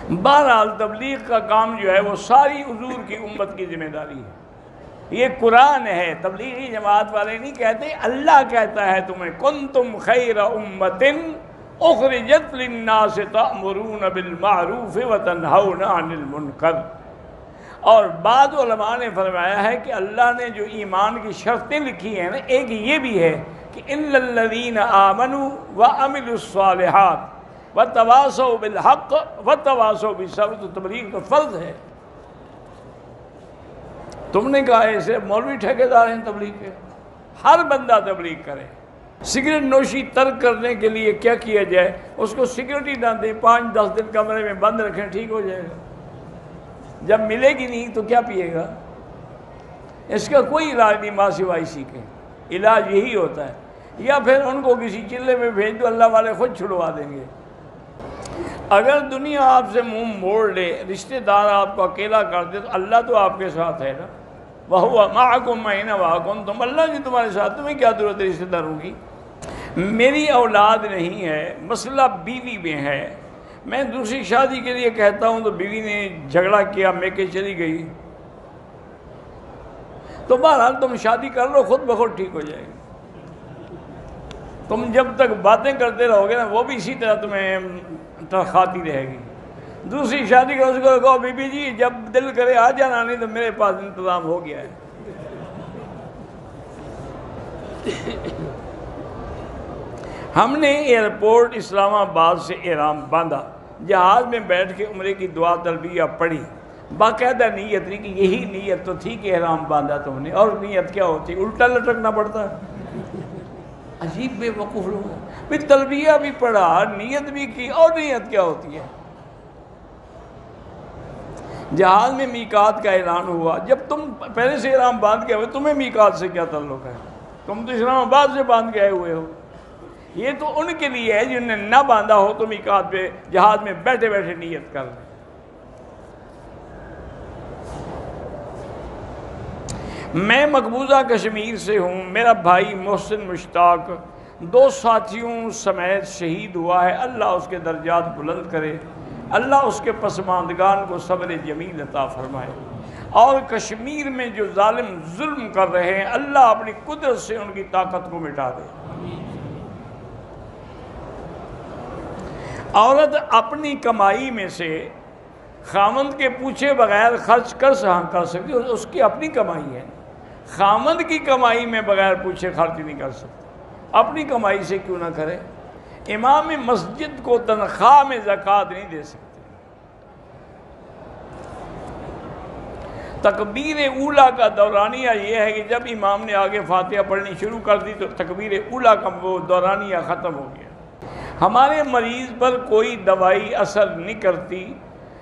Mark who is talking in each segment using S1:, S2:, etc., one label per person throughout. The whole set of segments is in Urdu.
S1: بہرحال تبلیغ کا کام جو ہے وہ ساری حضور کی امت کی ذمہ داری ہے، یہ قرآن ہے، تبلیغی جماعت والے نہیں کہتے، اللہ کہتا ہے تمہیں کنتم خیر امت اخرجت للناس تأمرون بالمعروف وتنہون عن المنکر۔ اور بعض علماء نے فرمایا ہے کہ اللہ نے جو ایمان کی شرطیں لکھی ہیں نا، ایک یہ بھی ہے کہ اِلَّا الَّذِينَ آمَنُوا وَعَمِلُوا الصَّالِحَاتِ وَتَوَاصَوْا بِالْحَقِّ وَتَوَاصَوْا بِالصَّبْرِ۔ تو تبلیغ تو فرض ہے۔ تم نے کہا ایسے مولوی ٹھیکیدار ہیں تبلیغ کے، ہر بندہ تبلیغ کرے۔ سگریٹ نوشی ترک کرنے کے لیے کیا کیا جائے؟ اس کو سیکورٹی نہ دیں، 5-10 دن کمرے میں بند رکھیں، ٹھیک ہو جائے گا۔ جب ملے گی نہیں تو کیا پیے گا؟ اس کا کوئی علاج نہیں ماں سوائے اسی کے، علاج یہی ہوتا ہے۔ یا پھر ان کو کسی چلے میں بھیج دو، اللہ والے خود چھڑوا دیں گے۔ اگر دنیا آپ سے منہ موڑ لے، رشتہ دار آپ کو اکیلا کر دے، تو اللہ تو آپ کے ساتھ ہے نا، وَهُوَ مَعَكُمْ أَيْنَمَا كُنتُمْ۔ اللہ جی تمہارے ساتھ، تمہیں کیا ضرورت ہے رشتہ داروں کی؟ میری اولاد نہیں ہے، مسئلہ بیوی میں ہے، میں دوسری شادی کے لیے کہتا ہوں تو بیوی نے جھگڑا کیا، میں کہ چلی گئی، تو بہرحال تم شادی کر لو، خود بخود ٹھیک ہو جائے گی۔ تم جب تک باتیں کرتے رہو گے نا، وہ بھی اسی طرح تمہیں کھاتی رہے گی۔ دوسری شادی کرو، اس کو کہو بی بی جی جب دل کرے آ جانا، نہیں تو میرے پاس انتظام ہو گیا ہے۔ ہم نے ایئرپورٹ اسلام آباد سے احرام باندھا، جہاز میں بیٹھ کے عمرے کی دعا تلبیہ پڑھی، باقاعدہ نیت نہیں کہ یہی نیت تو تھی کہ احرام باندھا تم نے، اور نیت کیا ہوتی؟ الٹا لٹکنا پڑتا ہے۔ عجیب بے وقوف لوگ ہیں، بھی تلبیہ بھی پڑھا، نیت بھی کی، اور نیت کیا ہوتی ہے؟ جہاز میں میقات کا اعلان ہوا، جب تم پہلے سے احرام باندھ کے ہوئے، تمہیں میقات سے کیا تعلق ہے؟ تم تو اسلام آباد سے باندھ کے آئے ہوئے ہو۔ یہ تو ان کے لیے ہے جنہوں نے نہ باندھا ہو تو میقات پہ جہاز میں بیٹھے بیٹھے نیت کر لیں۔ میں مقبوضہ کشمیر سے ہوں، میرا بھائی محسن مشتاق 2 ساتھیوں سمیت شہید ہوا ہے، اللہ اس کے درجات بلند کرے، اللہ اس کے پسماندگان کو صبر جمیل عطا فرمائے، اور کشمیر میں جو ظالم ظلم کر رہے ہیں، اللہ اپنی قدرت سے ان کی طاقت کو مٹا دے۔ عورت اپنی کمائی میں سے خامند کے پوچھے بغیر خرچ کر سکتی، اس کی اپنی کمائی ہے، خامند کی کمائی میں بغیر پوچھے خرچ نہیں کر سکتی، اپنی کمائی سے کیوں نہ کرے؟ امام مسجد کو تنخواہ میں زکوٰۃ نہیں دے سکتے۔ تکبیر اولیٰ کا دورانیہ یہ ہے کہ جب امام نے آگے فاتحہ پڑھنی شروع کر دی تو تکبیر اولیٰ کا وہ دورانیہ ختم ہو گیا۔ ہمارے مریض پر کوئی دوائی اثر نہیں کرتی،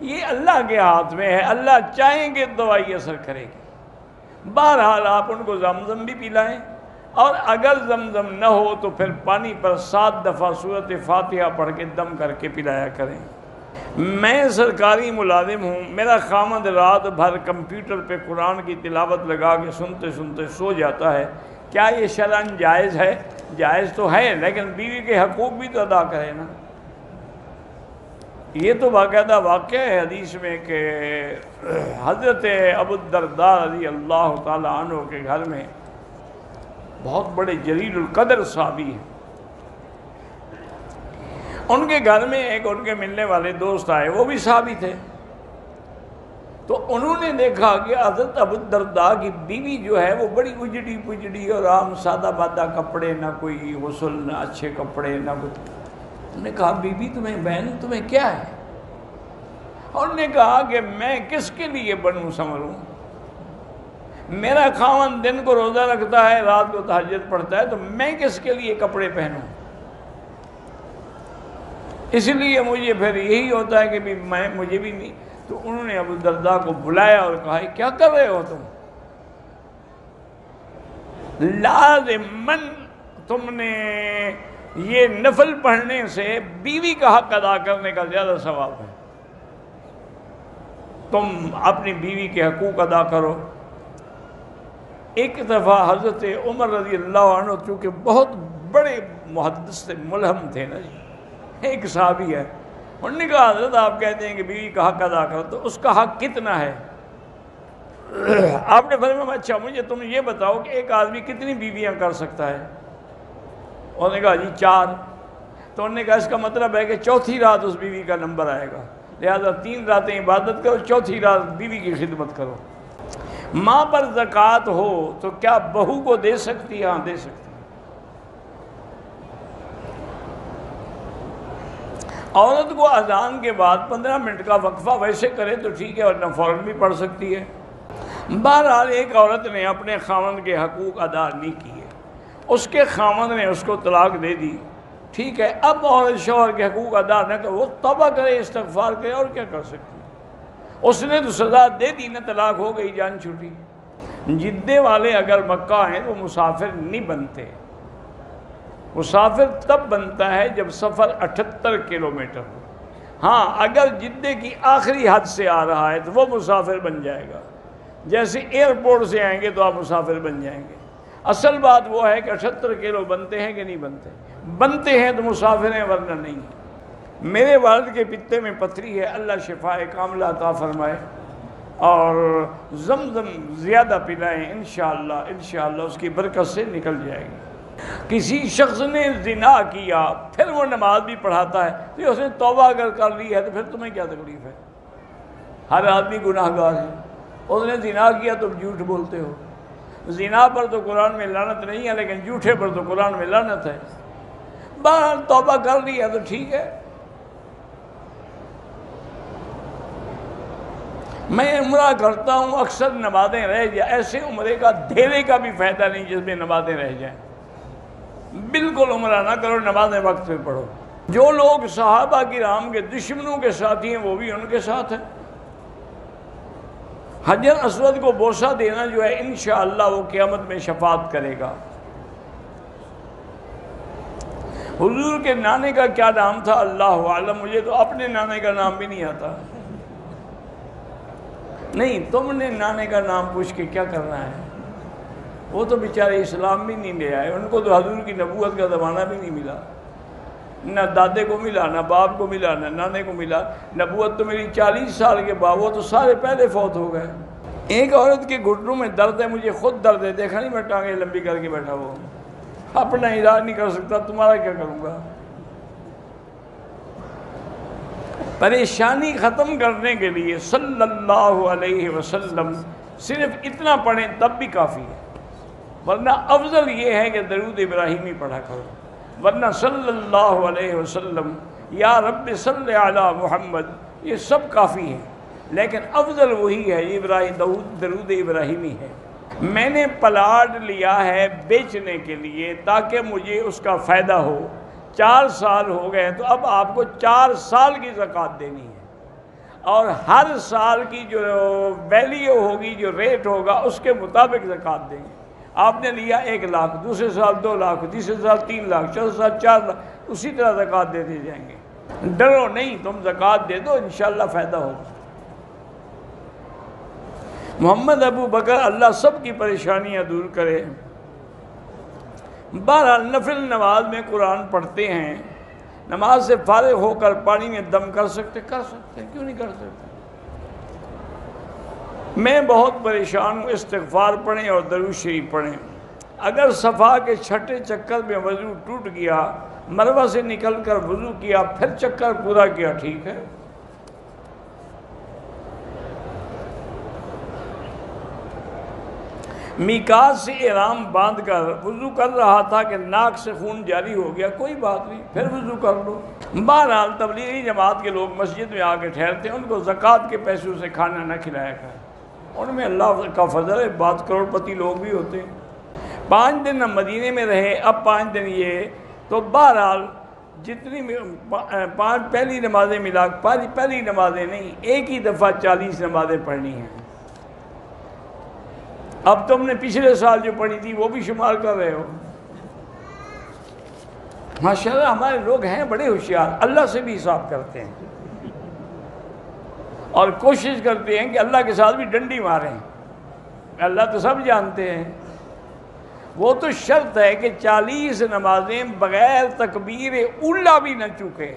S1: یہ اللہ کے ہاتھ میں ہے، اللہ چاہیں گے دوائی اثر کرے گی۔ بہرحال آپ ان کو زمزم بھی پلائیں، اور اگر زمزم نہ ہو تو پھر پانی پر 7 دفعہ سورۃ فاتحہ پڑھ کے دم کر کے پلایا کریں۔ میں سرکاری ملازم ہوں، میرا خامند رات بھر کمپیوٹر پہ قرآن کی تلاوت لگا کے سنتے سنتے سو جاتا ہے، کیا یہ شرعاً جائز ہے؟ جائز تو ہے، لیکن بیوی کے حقوق بھی تو ادا کرے نا۔ یہ تو باقاعدہ واقعہ ہے حدیث میں کہ حضرت ابو الدرداء رضی اللہ تعالیٰ عنہ کے گھر میں بہت بڑے جلیل القدر صحابی ہیں، ان کے گھر میں ایک ان کے ملنے والے دوست آئے، وہ بھی صحابی تھے، تو انہوں نے دیکھا کہ حضرت ابو الدرداء کی بیوی جو ہے وہ بڑی اجڑی پجڑی اور عام سادہ بادہ کپڑے، نہ کوئی غسل، نہ اچھے کپڑے، نہ کچھ۔ انہوں نے کہا بی بی تمہیں، بہن تمہیں کیا ہے؟ اور انہوں نے کہا کہ میں کس کے لیے بنوں سنوروں؟ میرا خاوند دن کو روزہ رکھتا ہے، رات کو تہجد پڑھتا ہے، تو میں کس کے لیے کپڑے پہنوں؟ اس لیے مجھے پھر یہی ہوتا ہے کہ مجھے بھی نہیں۔ تو انہوں نے ابو الدرداء کو بلایا اور کہا کیا کر رہے ہو تم؟ لازماً تم نے یہ نفل پڑھنے سے بیوی کا حق ادا کرنے کا زیادہ ثواب ہے، تم اپنی بیوی کے حقوق ادا کرو۔ ایک دفعہ حضرت عمر رضی اللہ عنہ چونکہ بہت بڑے محدث ملہم تھے نا جی، ایک صحابی ہے، انہوں نے کہا حضرت آپ کہتے ہیں کہ بیوی کا حق ادا کرو، تو اس کا حق کتنا ہے؟ آپ نے فرمایا اچھا مجھے تم یہ بتاؤ کہ ایک آدمی کتنی بیویاں کر سکتا ہے؟ انہوں نے کہا جی 4۔ تو انہوں نے کہا اس کا مطلب ہے کہ چوتھی رات اس بیوی کا نمبر آئے گا، لہذا 3 راتیں عبادت کرو، چوتھی رات بیوی کی خدمت کرو۔ ماں پر زکوٰۃ ہو تو کیا بہو کو دے سکتی ہے؟ ہاں دے سکتی ہے۔ عورت کو اذان کے بعد 15 منٹ کا وقفہ ویسے کرے تو ٹھیک ہے، ورنہ فوراً بھی پڑھ سکتی ہے۔ بہرحال ایک عورت نے اپنے خاوند کے حقوق ادا نہیں کیے، اس کے خاوند نے اس کو طلاق دے دی، ٹھیک ہے، اب عورت شوہر کے حقوق ادا نہ کرے، وہ توبہ کرے، استغفار کرے، اور کیا کر سکتی ہے؟ اس نے تو سزا دے دی نا، طلاق ہو گئی، جان چھوٹی۔ جدے والے اگر مکہ ہیں تو مسافر نہیں بنتے، مسافر تب بنتا ہے جب سفر 78 کلومیٹر ہو۔ ہاں اگر جدے کی آخری حد سے آ رہا ہے تو وہ مسافر بن جائے گا، جیسے ایئرپورٹ سے آئیں گے تو آپ مسافر بن جائیں گے۔ اصل بات وہ ہے کہ 78 کلو بنتے ہیں کہ نہیں بنتے؟ بنتے ہیں تو مسافر ہیں، ورنہ نہیں۔ میرے والد کے پتے میں پتھری ہے، اللہ شفائے کاملہ عطا فرمائے، اور زمزم زیادہ پلائیں، انشاءاللہ اس کی برکت سے نکل جائے گی۔ کسی شخص نے زنا کیا پھر وہ نماز بھی پڑھاتا ہے تو اس نے توبہ اگر کر لی ہے تو پھر تمہیں کیا تکلیف ہے؟ ہر آدمی گناہ گار ہے، اس نے زنا کیا تم جھوٹ بولتے ہو۔ زنا پر تو قرآن میں لعنت نہیں ہے، لیکن جھوٹے پر تو قرآن میں لعنت ہے۔ بہرحال توبہ کر لی ہے تو ٹھیک ہے۔ میں عمرہ کرتا ہوں، اکثر نمازیں رہ جائیں، ایسے عمرے کا دھیرے کا بھی فائدہ نہیں جس میں نمازیں رہ جائیں۔ بالکل عمرہ نہ کرو، نمازیں وقت پہ پڑھو۔ جو لوگ صحابہ کرام کے دشمنوں کے ساتھی ہیں وہ بھی ان کے ساتھ ہیں۔ حجر اسود کو بوسہ دینا جو ہے انشاءاللہ وہ قیامت میں شفاعت کرے گا۔ حضور کے نانے کا کیا نام تھا اللہ عالم، مجھے تو اپنے نانے کا نام بھی نہیں آتا۔ نہیں، تم نے نانے کا نام پوچھ کے کیا کرنا ہے؟ وہ تو بیچارے اسلام بھی نہیں لے آئے، ان کو تو حضور کی نبوت کا زمانہ بھی نہیں ملا، نہ دادے کو ملا، نہ باپ کو ملا، نہ نانے کو ملا۔ نبوت تو میری 40 سال کے بعد، وہ تو سارے پہلے فوت ہو گئے۔ ایک عورت کے گھٹنوں میں درد ہے، مجھے خود درد ہے، دیکھا نہیں میں ٹانگیں لمبی کر کے بیٹھا ہوا ہوں، اپنا علاج نہیں کر سکتا، تمہارا کیا کروں گا؟ پریشانی ختم کرنے کے لیے صلی اللہ علیہ وسلم صرف اتنا پڑھیں تب بھی کافی ہے، ورنہ افضل یہ ہے کہ درود ابراہیمی پڑھا کرو، ورنہ صلی اللہ علیہ وسلم، یا رب صلی علی محمد، یہ سب کافی ہے، لیکن افضل وہی ہے، درود ابراہیمی ہے۔ میں نے پلاٹ لیا ہے بیچنے کے لیے تاکہ مجھے اس کا فائدہ ہو، 4 سال ہو گئے، تو اب آپ کو 4 سال کی زکوٰۃ دینی ہے، اور ہر سال کی جو ویلیو ہوگی، جو ریٹ ہوگا، اس کے مطابق زکوٰۃ دیں گے۔ آپ نے لیا 1 لاکھ، دوسرے سال 2 لاکھ، تیسرے سال 3 لاکھ، چوتھے سال 4 لاکھ، اسی طرح زکوٰۃ دیتے جائیں گے۔ ڈرو نہیں، تم زکوٰۃ دے دو، انشاءاللہ فائدہ ہوگا۔ محمد ابو بکر اللہ سب کی پریشانیاں دور کرے۔ بہرحال نفل نماز میں قرآن پڑھتے ہیں، نماز سے فارغ ہو کر پانی میں دم کر سکتے ہیں، کیوں نہیں کر سکتے؟ میں بہت پریشان ہوں، استغفار پڑھیں اور درود شریف پڑھیں۔ اگر صفا کے چھٹے چکر میں وضو ٹوٹ گیا، مروہ سے نکل کر وضو کیا، پھر چکر پورا کیا، ٹھیک ہے۔ میقات سے احرام باندھ کر وضو کر رہا تھا کہ ناک سے خون جاری ہو گیا، کوئی بات نہیں، پھر وضو کر لو۔ بہرحال تبلیغی جماعت کے لوگ مسجد میں آ کے ٹھہرتے ہیں، ان کو زکوٰۃ کے پیسوں سے کھانا نہ کھلایا کر، ان میں اللہ کا فضل ہے، بعض کروڑ پتی لوگ بھی ہوتے ہیں۔ 5 دن ہم مدینے میں رہے، اب 5 دن یہ، تو بہرحال جتنی 5 پہلی نمازیں ملا، پہلی نمازیں نہیں، ایک ہی دفعہ 40 نمازیں پڑھنی ہیں۔ اب تم نے پچھلے سال جو پڑھی تھی وہ بھی شمار کر رہے ہو۔ ماشاءاللہ ہمارے لوگ ہیں بڑے ہوشیار، اللہ سے بھی حساب کرتے ہیں اور کوشش کرتے ہیں کہ اللہ کے ساتھ بھی ڈنڈی ماریں۔ اللہ تو سب جانتے ہیں، وہ تو شرط ہے کہ 40 نمازیں بغیر تکبیر اولا بھی نہ چوکے،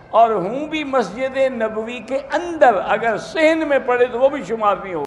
S1: اور ہوں بھی مسجد نبوی کے اندر، اگر صحن میں پڑھے تو وہ بھی شمار نہیں ہوگا۔